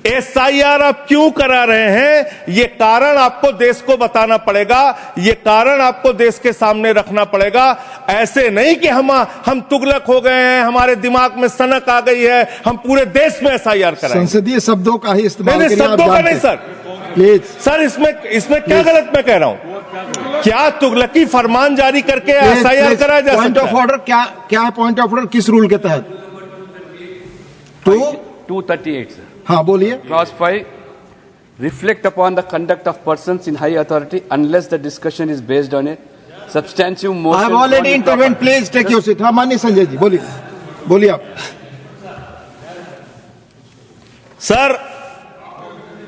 SIR आप क्यों करा रहे हैं, ये कारण आपको देश को बताना पड़ेगा, ये कारण आपको देश के सामने रखना पड़ेगा। ऐसे नहीं कि हम तुगलक हो गए हैं, हमारे दिमाग में सनक आ गई है, हम पूरे देश में एसआईआर कराएंगे। संसदीय शब्दों का ही इस्तेमाल करिए। शब्दों का नहीं सर, प्लीज सर इसमें क्या गलत मैं कह रहा हूं? क्या तुगलकी फरमान जारी करके एसआईआर कराया जा सकता है? पॉइंट ऑफ ऑर्डर क्या है? पॉइंट ऑफ ऑर्डर किस रूल के तहत? 238 sir. हाँ बोलिए। Clause 5, reflect upon the conduct of persons in high authority unless the discussion is based on a substantive motion. I have already intervened. Please take your seat. हाँ माननीय संजय जी बोलिए आप। Sir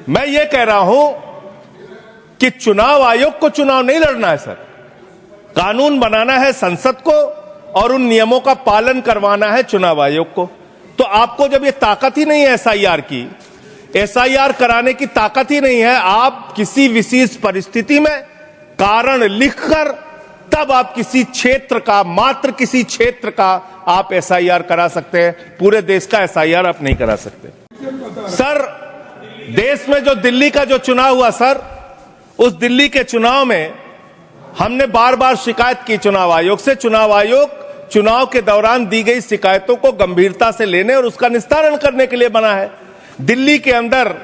मैं ये कह रहा हूं कि चुनाव आयोग को चुनाव नहीं लड़ना है सर, कानून बनाना है संसद को और उन नियमों का पालन करवाना है चुनाव आयोग को। तो आपको जब ये ताकत ही नहीं है एसआईआर की, एसआईआर कराने की ताकत ही नहीं है, आप किसी विशेष परिस्थिति में कारण लिखकर तब आप किसी क्षेत्र का, मात्र किसी क्षेत्र का आप एसआईआर करा सकते हैं, पूरे देश का एसआईआर आप नहीं करा सकते। सर देश में जो दिल्ली का जो चुनाव हुआ सर, उस दिल्ली के चुनाव में हमने बार बार शिकायत की चुनाव आयोग से। चुनाव आयोग चुनाव के दौरान दी गई शिकायतों को गंभीरता से लेने और उसका निस्तारण करने के लिए बना है। दिल्ली के अंदर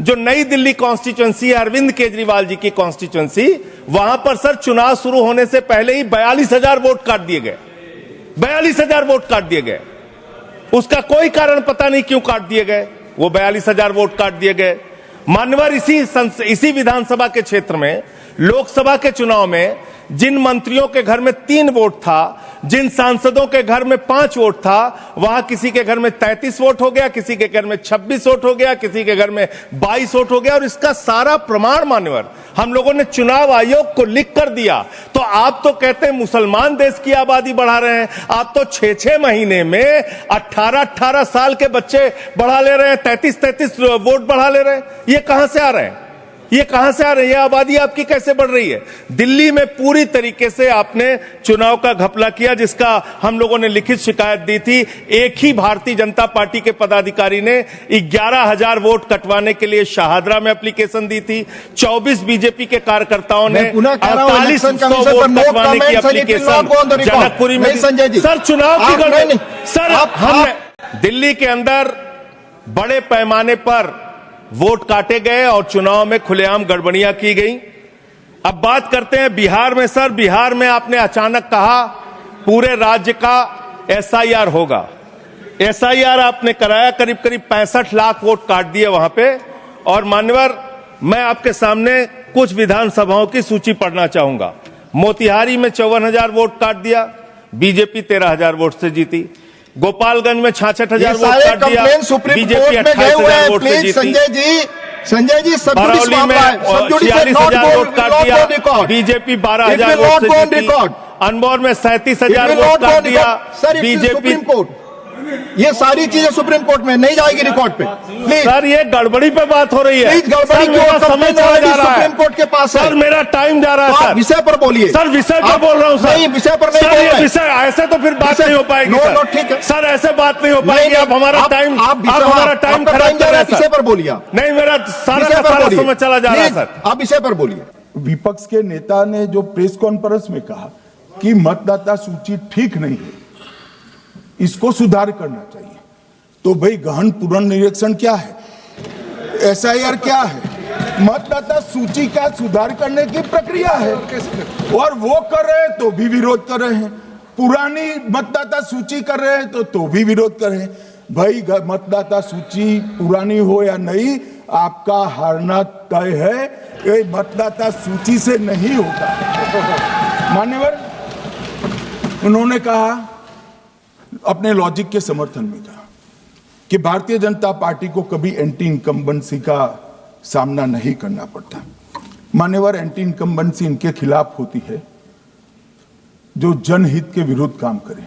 जो नई दिल्ली कॉन्स्टिट्यूएंसी है, अरविंद केजरीवाल जी की कॉन्स्टिट्यूएंसी, वहां पर सर चुनाव शुरू होने से पहले ही 42,000 वोट काट दिए गए। 42,000 वोट काट दिए गए। उसका कोई कारण पता नहीं क्यों काट दिए गए, वो 42,000 वोट काट दिए गए। मान्यवर इसी विधानसभा के क्षेत्र में लोकसभा के चुनाव में जिन मंत्रियों के घर में 3 वोट था, जिन सांसदों के घर में 5 वोट था, वहां किसी के घर में 33 वोट हो गया, किसी के घर में 26 वोट हो गया, किसी के घर में 22 वोट हो गया। और इसका सारा प्रमाण मान्यवर हम लोगों ने चुनाव आयोग को लिख कर दिया। तो आप तो कहते हैं मुसलमान देश की आबादी बढ़ा रहे हैं, आप तो 6-6 महीने में 18-18 साल के बच्चे बढ़ा ले रहे हैं, 33-33 वोट बढ़ा ले रहे हैं। ये कहां से आ रहे हैं? ये कहां से आ रही है? आबादी आपकी कैसे बढ़ रही है? दिल्ली में पूरी तरीके से आपने चुनाव का घपला किया, जिसका हम लोगों ने लिखित शिकायत दी थी। एक ही भारतीय जनता पार्टी के पदाधिकारी ने 11,000 वोट कटवाने के लिए शाहदरा में एप्लीकेशन दी थी। 24 बीजेपी के कार्यकर्ताओं ने 4800 वोट कटवाने की एप्लीकेशन जनकपुरी में। सर चुनाव की गड़बड़ी, सर हमने दिल्ली के अंदर बड़े पैमाने पर वोट काटे गए और चुनाव में खुलेआम गड़बड़ियां की गई। अब बात करते हैं बिहार में। सर बिहार में आपने अचानक कहा पूरे राज्य का एसआईआर होगा। एसआईआर आपने कराया, करीब करीब 65 लाख वोट काट दिए वहां पे। और मान्यवर मैं आपके सामने कुछ विधानसभाओं की सूची पढ़ना चाहूंगा। मोतिहारी में 54,000 वोट काट दिया, बीजेपी 13,000 वोट से जीती। गोपालगंज में 66,000 वोट काट दिया, बीजेपी 28,000 वोट से जीती। संजय जी बरौली में 46,000 वोट काट दिया, बीजेपी 12,000 वोट से जीती। अनमोल में 37,000 वोट काट दिया, बीजेपी। ये सारी चीजें सुप्रीम कोर्ट में नहीं जाएगी रिकॉर्ड पे। प्लीज सर ये गड़बड़ी पे बात हो रही है। गड़बड़ी मेरा समय चला जा रहा है, सुप्रीम कोर्ट के पास सर मेरा टाइम जा रहा है। सर विषय पर बोलिए। सर विषय पर बोल रहा हूँ सर। नहीं विषय पर नहीं बोल रहे हैं। विषय ऐसे तो फिर बात नहीं हो पाएगी। नो ठीक है सर, ऐसे बात नहीं हो पाएगी। आप हमारा टाइम खराब कर रहे हैं। विषय पर बोलिए। नहीं मेरा सारा समय चला जा रहा है सर। आप विषय पर बोलिए। विपक्ष के नेता ने जो प्रेस कॉन्फ्रेंस में कहा कि मतदाता सूची ठीक नहीं है, इसको सुधार करना चाहिए। तो भाई गहन पुनर्निरीक्षण क्या है, एसआईआर क्या है, मतदाता सूची का सुधार करने की प्रक्रिया है। और वो कर रहे हैं तो भी विरोध कर रहे हैं, पुरानी मतदाता सूची कर रहे हैं तो भी विरोध कर रहे हैं। भाई मतदाता सूची पुरानी हो या नहीं, आपका हारना तय है। ये मतदाता सूची से नहीं होगा। मान्यवर उन्होंने कहा, अपने लॉजिक के समर्थन में कहा कि भारतीय जनता पार्टी को कभी एंटी इनकम्बेंसी का सामना नहीं करना पड़ता। मान्यवर एंटी इनकम्बेंसी इनके खिलाफ होती है जो जनहित के विरुद्ध काम करे।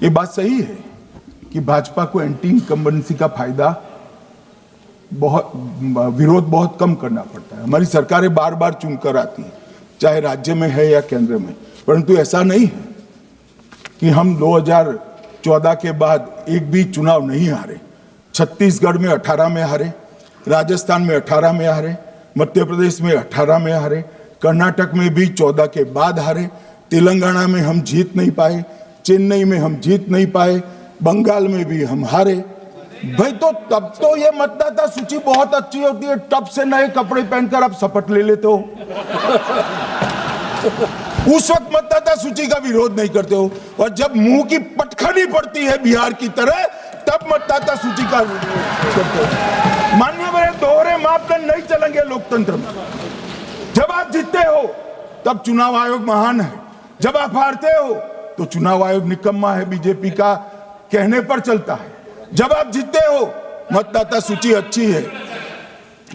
ये बात सही है कि भाजपा को एंटी इनकम्बेंसी का फायदा विरोध बहुत कम करना पड़ता है। हमारी सरकारें बार बार चुनकर आती हैं, चाहे राज्य में है या केंद्र में। परंतु ऐसा नहीं है कि हम 2014 के बाद एक भी चुनाव नहीं हारे। छत्तीसगढ़ में 18 में हारे, राजस्थान में 18 में हारे, मध्य प्रदेश में 18 में हारे, कर्नाटक में भी 14 के बाद हारे, तेलंगाना में हम जीत नहीं पाए, चेन्नई में हम जीत नहीं पाए, बंगाल में भी हम हारे। भाई तो तब तो ये मतदाता सूची बहुत अच्छी होती है, टब से नए कपड़े पहनकर आप शपथ ले लेते हो। उस वक्त मतदाता सूची का विरोध नहीं करते हो, और जब मुंह की पटखनी पड़ती है बिहार की तरह, तब मतदाता सूची का विरोध करते हो। माननीय मेरे दोहरे मापदंड नहीं चलेंगे लोकतंत्र में। जब आप जीतते हो तब चुनाव आयोग महान है, जब आप हारते हो तो चुनाव आयोग निकम्मा है, बीजेपी का कहने पर चलता है। जब आप जीतते हो मतदाता सूची अच्छी है,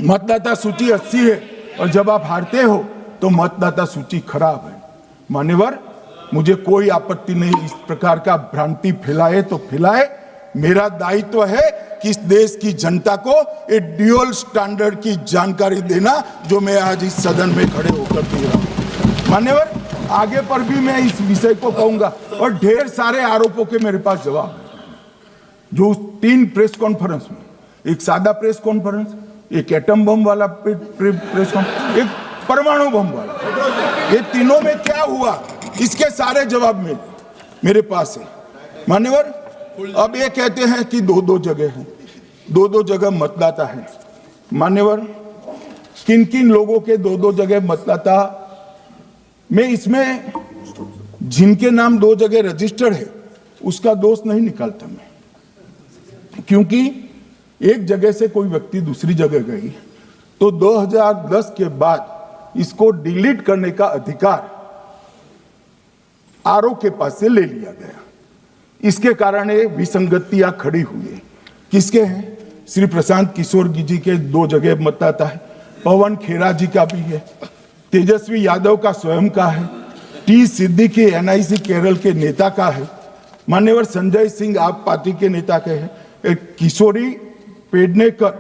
मतदाता सूची अच्छी है, और जब आप हारते हो तो मतदाता सूची खराब है। मान्यवर, मुझे कोई आपत्ति नहीं इस प्रकार का भ्रांति फैलाए तो फैलाए। मेरा दायित्व है कि इस देश की जनता को एक ड्यूअल स्टैंडर्ड की जानकारी देना, जो मैं आज इस सदन में खड़े होकर दे रहा हूं। मान्यवर, आगे पर भी मैं इस विषय को कहूंगा, और ढेर सारे आरोपों के मेरे पास जवाब है। जो 3 प्रेस कॉन्फ्रेंस में, एक सादा प्रेस कॉन्फ्रेंस, एक एटम बम वाला प्रेस कॉन्फ्रेंस, एक परमाणु बम वाला, ये तीनों में क्या हुआ, इसके सारे जवाब में मेरे पास है। मान्यवर, अब ये कहते हैं कि 2-2 जगह है, 2-2 जगह मतदाता है। मान्यवर, किन किन लोगों के 2-2 जगह मतदाता, मैं इसमें जिनके नाम 2 जगह रजिस्टर्ड है उसका दोष नहीं निकालता मैं, क्योंकि एक जगह से कोई व्यक्ति दूसरी जगह गई तो 2010 के बाद इसको डिलीट करने का अधिकार आरओ के पास से ले लिया गया। इसके कारण ये विसंगतियां खड़ी हुई है। किसके हैं? श्री प्रशांत किशोर जी के 2 जगह मतदाता है, पवन खेरा जी का भी है, तेजस्वी यादव का स्वयं का है, टी सिद्दीकी एनआईसी केरल के नेता का है, मान्यवर संजय सिंह आप पार्टी के नेता के हैं, एक किशोरी पेडनेकर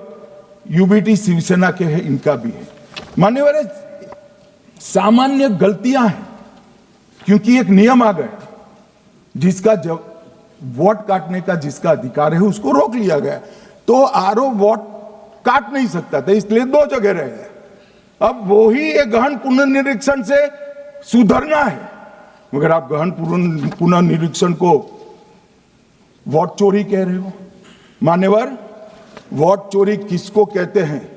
यूबीटी शिवसेना के हैं, इनका भी है। मान्यवर, सामान्य गलतियां हैं, क्योंकि एक नियम आ गया, जिसका वोट काटने का जिसका अधिकार है उसको रोक लिया गया, तो आरओ वोट काट नहीं सकता था, इसलिए 2 जगह रह गए। अब वो ही एक गहन पुनर्निरीक्षण से सुधरना है, मगर आप गहन पुनर्निरीक्षण को वोट चोरी कह रहे हो। मान्यवर, वोट चोरी किसको कहते हैं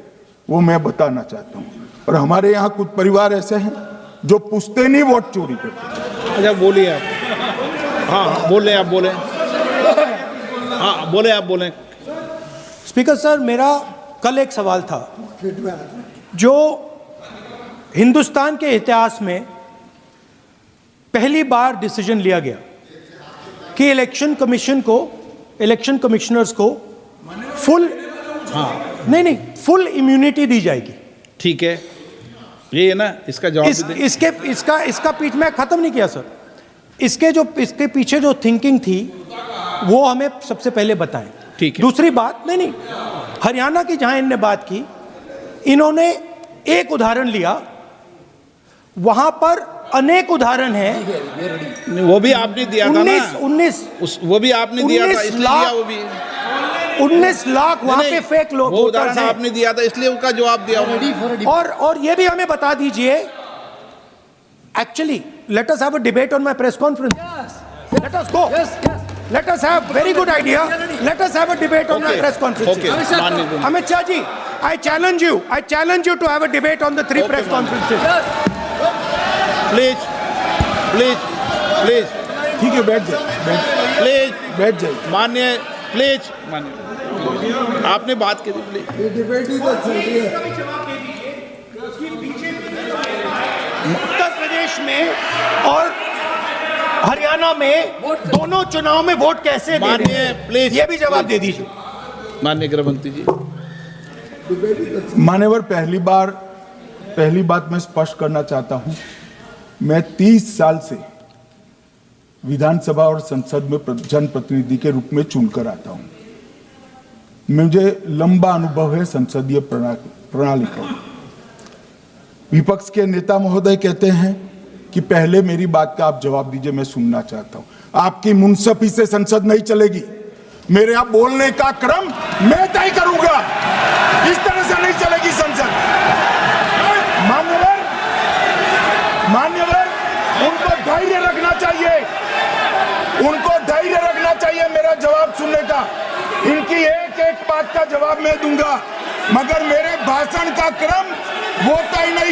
वो मैं बताना चाहता हूं, और हमारे यहां कुछ परिवार ऐसे हैं जो पूछते नहीं वोट चोरी करते। अच्छा, बोलिए आप। हाँ, बोले आप, बोले। हाँ, बोले आप, बोले। स्पीकर सर, मेरा कल एक सवाल था, जो हिंदुस्तान के इतिहास में पहली बार डिसीजन लिया गया कि इलेक्शन कमिश्नर्स को फुल फुल इम्यूनिटी दी जाएगी। ठीक है, ये है ना, इसका जवाब इसका पीठ में खत्म नहीं किया सर। इसके पीछे जो थिंकिंग थी वो हमें सबसे पहले बताएं। ठीक है। दूसरी बात, नहीं, हरियाणा की जहां इनने बात की, इन्होंने एक उदाहरण लिया, वहां पर अनेक उदाहरण हैं। वो भी आपने दिया था ना, 19 वो भी आपने दिया था, इसलिए दिया वो भी। 19 लाख वहां पे फेक लोग, वो उदाहरण आपने दिया था, इसलिए उसका जवाब दिया। और ये भी हमें बता दीजिए, actually let us have a debate on my press conference, let us go, let us have very good idea, let us have a debate on my press conference. Amit Shah ji, I challenge you to have a debate on the 3 press conferences. Please. ठीक है, बैठ जाइए। माननीय, please माननीय, आपने बात की थी, प्लीज। उत्तर प्रदेश में और हरियाणा में दोनों चुनाव में वोट कैसे दे रहे हैं, प्लीज ये भी जवाब दे दीजिए। माननीय गृह मंत्री जी। मान्यवर, पहली बात मैं स्पष्ट करना चाहता हूं, मैं 30 साल से विधानसभा और संसद में जनप्रतिनिधि के रूप में चुनकर आता हूं। मुझे लंबा अनुभव है संसदीय प्रणाली का। विपक्ष के नेता महोदय कहते हैं कि पहले मेरी बात का आप जवाब दीजिए, मैं सुनना चाहता हूं। आपकी मुनसफी से संसद नहीं चलेगी, मेरे आप बोलने का क्रम मैं तय करूंगा। इस तरह मेरा जवाब सुनने का। इनकी एक एक बात का जवाब मैं दूंगा, मगर मेरे भाषण का क्रम वो तय नहीं